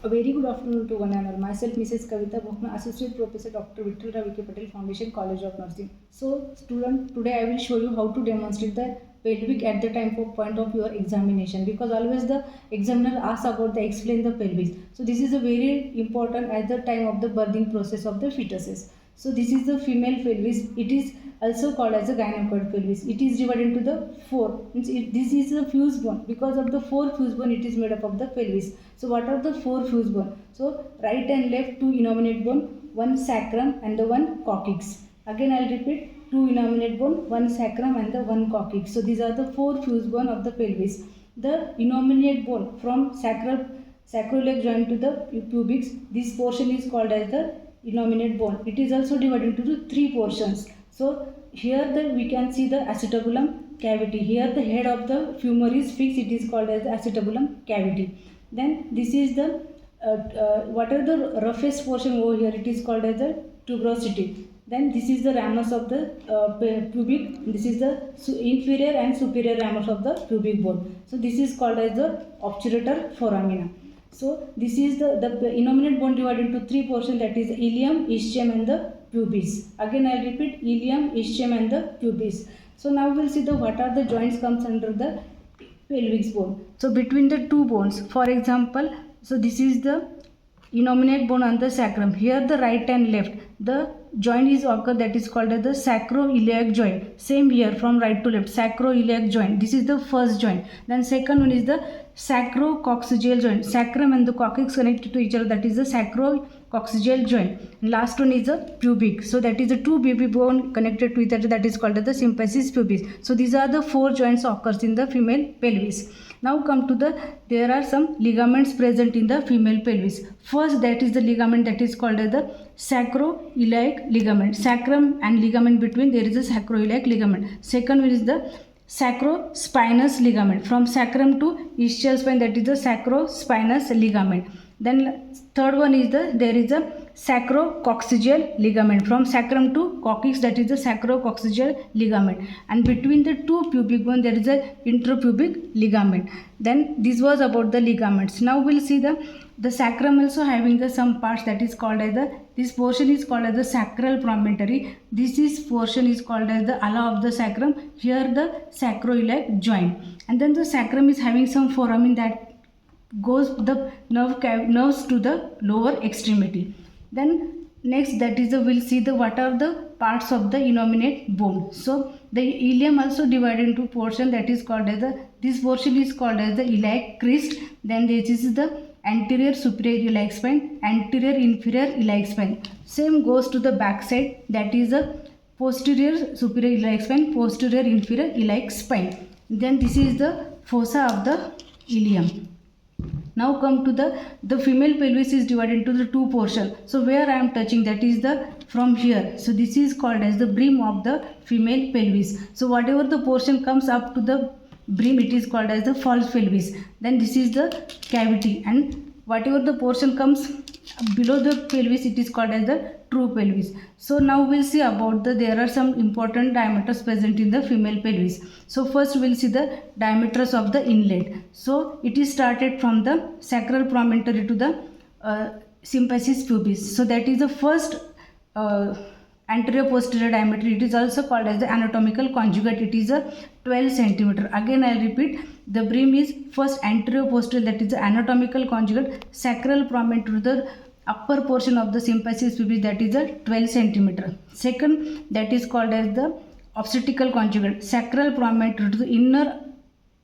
A very good afternoon to one and all. Myself, Mrs. Kavita Bhokna, Associate Professor Dr. Vittal Ravike Patel, Foundation, College of Nursing. So, student, today I will show you how to demonstrate the pelvic at the time of point of your examination, because always the examiner asks about the explain the pelvis. So, this is a very important at the time of the birthing process of the fetuses. So, this is the female pelvis. It is also called as a gynecoid pelvis. It is divided into the four. This is the fuse bone. Because of the four fuse bone, it is made up of the pelvis. So what are the four fuse bone? So right and left, two innominate bone, one sacrum and the one coccyx. Again I'll repeat, two innominate bone, one sacrum and the one coccyx. So these are the four fuse bone of the pelvis. The innominate bone from sacroiliac joint to the pubic, this portion is called as the innominate bone. It is also divided into three portions. So here we can see the acetabulum cavity. Here the head of the femur is fixed. It is called as the acetabulum cavity. Then this is the what are the roughest portion over here? It is called as the tuberosity. Then this is the ramus of the pubic. This is the inferior and superior ramus of the pubic bone. So this is called as the obturator foramina. So this is the innominate bone divided into three portions, that is ilium, ischium and the pubis. Again I will repeat, ilium, ischium and the pubis. So now we will see the what are the joints comes under the pelvic bone. So between the two bones, for example, so this is the innominate bone on the sacrum. Here the right and left, the joint is occur, that is called as the sacroiliac joint. Same here from right to left, sacroiliac joint. This is the first joint. Then second one is the sacrococcygeal joint. Sacrum and the coccyx connected to each other, that is the sacrococcygeal joint. And last one is the pubic. So that is the two pubic bone connected to each other, that is called as the symphysis pubis. So these are the four joints occurs in the female pelvis. Now come to there are some ligaments present in the female pelvis. First, that is the ligament that is called as the sacroiliac ligament. Sacrum and ligament between, there is a sacroiliac ligament. Second one is the sacrospinous ligament. From sacrum to ischial spine, that is the sacrospinous ligament. Then third one is there is a sacrococcygeal ligament. From sacrum to coccyx, that is the sacrococcygeal ligament. And between the two pubic bone, there is a interpubic ligament. Then this was about the ligaments. Now we'll see the sacrum also having some parts, that is called as this portion is called as the sacral promontory. This portion is called as the ala of the sacrum. Here the sacroiliac joint. And then the sacrum is having some foramen that goes the nerves to the lower extremity. Then next, that is we'll see what are the parts of the innominate bone. So the ilium also divided into portion, that is called as this portion is called as the iliac crest. Then this is the anterior superior iliac spine, anterior inferior iliac spine. Same goes to the back side, that is the posterior superior iliac spine, posterior inferior iliac spine. Then this is the fossa of the ilium. Now come to the female pelvis is divided into the two portions. So where I am touching, that is from here. So this is called as the brim of the female pelvis. So whatever the portion comes up to the brim, it is called as the false pelvis. Then this is the cavity, and whatever the portion comes below the pelvis, it is called as the true pelvis. So now we'll see about there are some important diameters present in the female pelvis. So first we'll see the diameters of the inlet. So it is started from the sacral promontory to the symphysis pubis. So that is the first anterior posterior diameter. It is also called as the anatomical conjugate. It is a 12 centimeter. Again I repeat, the brim is first anterior posterior, that is the anatomical conjugate. Sacral promontory to the upper portion of the symphysis pubis, that is a 12 centimeter. Second, that is called as the obstetrical conjugate. Sacral promontory to the inner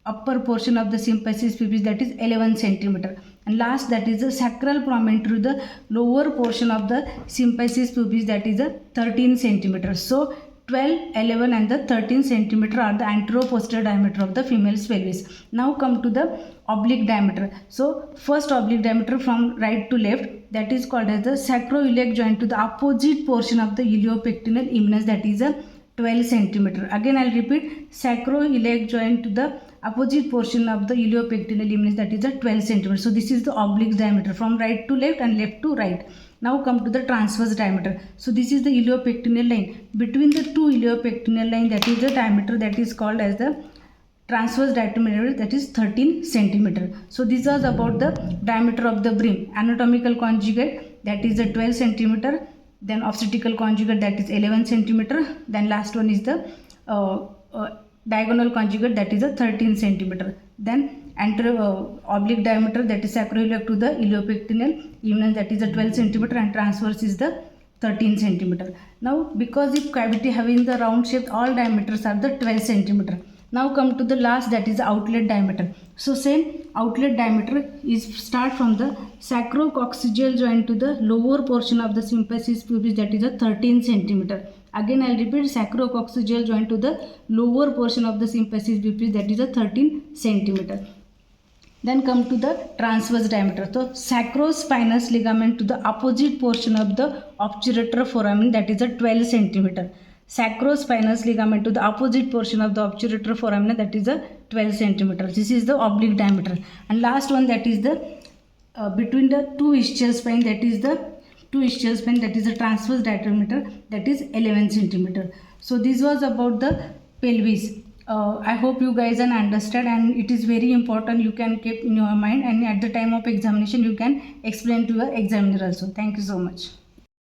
upper portion of the symphysis pubis, that is 11 centimeter. And last, that is the sacral promontory to the lower portion of the symphysis pubis, that is a 13 centimeter. So 12, 11 and the 13 centimeter are the anteroposterior diameter of the female's pelvis. Now come to the oblique diameter. So first oblique diameter from right to left, that is called as the sacroiliac joint to the opposite portion of the iliopectineal eminence, that is a 12 centimeter. Again I will repeat, sacroiliac joint to the opposite portion of the iliopectineal eminence, that is a 12 centimeter. So this is the oblique diameter from right to left and left to right. Now come to the transverse diameter. So this is the iliopectineal line. Between the two iliopectineal line, that is the diameter that is called as the transverse diameter that is 13 centimeter. So this was about the diameter of the brim. Anatomical conjugate that is the 12 centimeter, then obstetrical conjugate that is 11 centimeter, then last one is the diagonal conjugate that is a 13 centimeter, then oblique diameter that is sacroiliac to the iliopectineal eminence that is a 12 centimeter, and transverse is the 13 centimeter. Now because if cavity having the round shape, all diameters are the 12 centimeter. Now come to the last, that is the outlet diameter. So same outlet diameter is start from the sacrococcygeal joint to the lower portion of the symphysis pubis that is a 13 centimeter. Again I will repeat, sacrococcygeal joint to the lower portion of the symphysis pubis that is a 13 centimeter. Then come to the transverse diameter. So sacrospinous ligament to the opposite portion of the obturator foramen that is a 12 centimeter. Sacrospinous ligament to the opposite portion of the obturator foramen that is a 12 centimeter. This is the oblique diameter. And last one, that is the between the two ischial spine, that is the transverse diameter that is 11 centimeter. So this was about the pelvis. I hope you guys understand, and it is very important. You can keep in your mind, and at the time of examination you can explain to your examiner also. Thank you so much.